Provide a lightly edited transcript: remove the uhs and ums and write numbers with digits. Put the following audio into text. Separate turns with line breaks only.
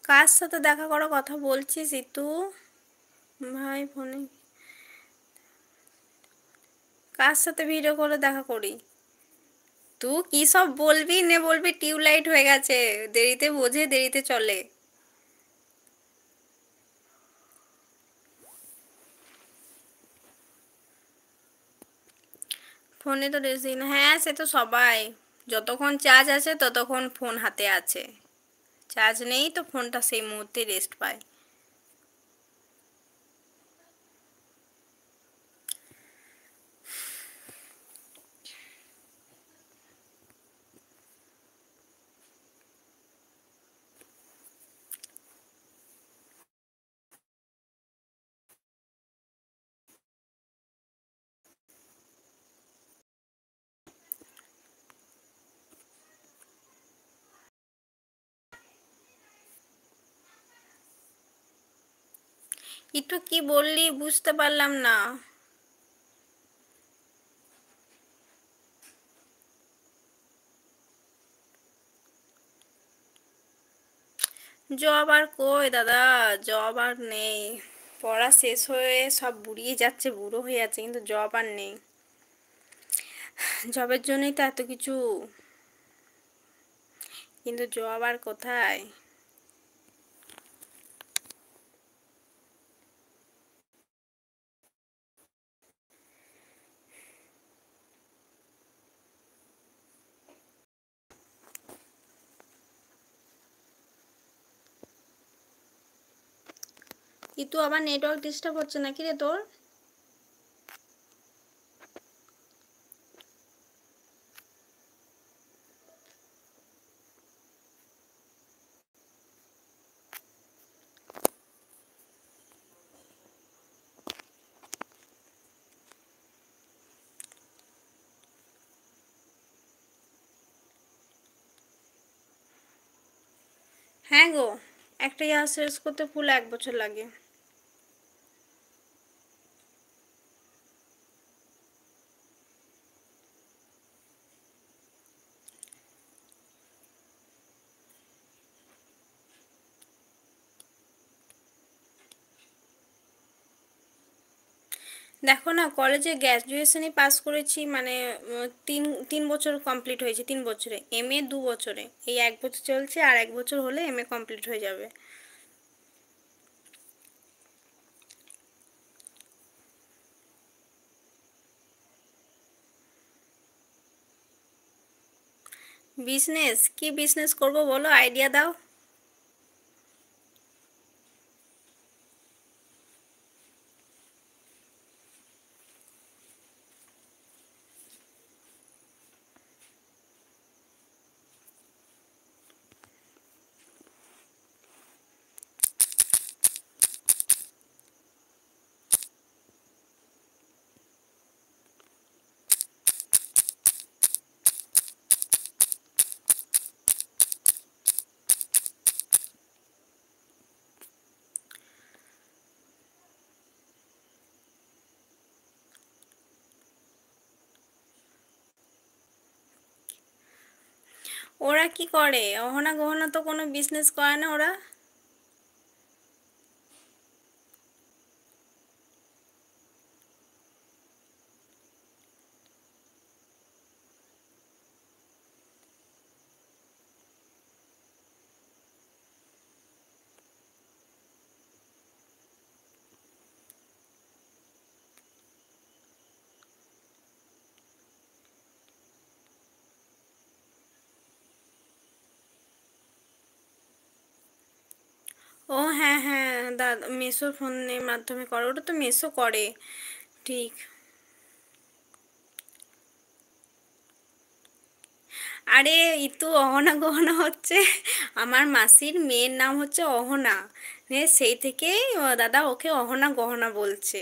কার সাথে দেখা করার কথা বলছিস ইতু? ভাই ফোনে কার সাথে ভিডিও করে দেখা করি? তুই কি সব বলবি নে বলবি টিউবলাইট হয়ে গেছে, দেরিতে বোঝে দেরিতে চলে। ফোনে তো রেস্ট দিই না। হ্যাঁ সে তো সবাই, যতক্ষণ চার্জ আছে ততক্ষণ ফোন হাতে আছে, চার্জ নেই তো ফোনটা সেই মুহূর্তে রেস্ট পায়। একটু কি বললি বুঝতে পারলাম না। জব আর কই দাদা, জব আর নেই। পড়া শেষ হয়ে সব বুড়িয়ে যাচ্ছে, বুড়ো হয়ে যাচ্ছে, কিন্তু জব আর নেই। জবের জন্যই তো এত কিছু, কিন্তু জব আর কোথায়। কিন্তু আবার নেটওয়ার্ক ডিস্টার্ব হচ্ছে নাকি রে তোর? হ্যাঁ গো, একটা ইয়ার শেষ করতে ফুল 1 বছর লাগে। দেখো না, কলেজে গ্র্যাজুয়েশনই পাস করেছি, মানে তিন তিন বছর কমপ্লিট হয়েছে, 3 বছরে। এমএ 2 বছরে, এই 1 বছর চলছে, আর 1 বছর হলে এমএ কমপ্লিট হয়ে যাবে। বিজনেস? কি বিজনেস করব বলো, আইডিয়া দাও। ওরা কি করে? অহনা গহনা তো কোনো বিজনেস করে না ওরা। ও হ্যাঁ হ্যাঁ, দাদা মেসোর ফোনের মাধ্যমে করে, ওটা তো মেসো করে। ঠিক। আরে ইতু, অহনা গহনা হচ্ছে আমার মাসির মেয়ের নাম হচ্ছে অহনা, সেই থেকেই দাদা ওকে অহনা গহনা বলছে।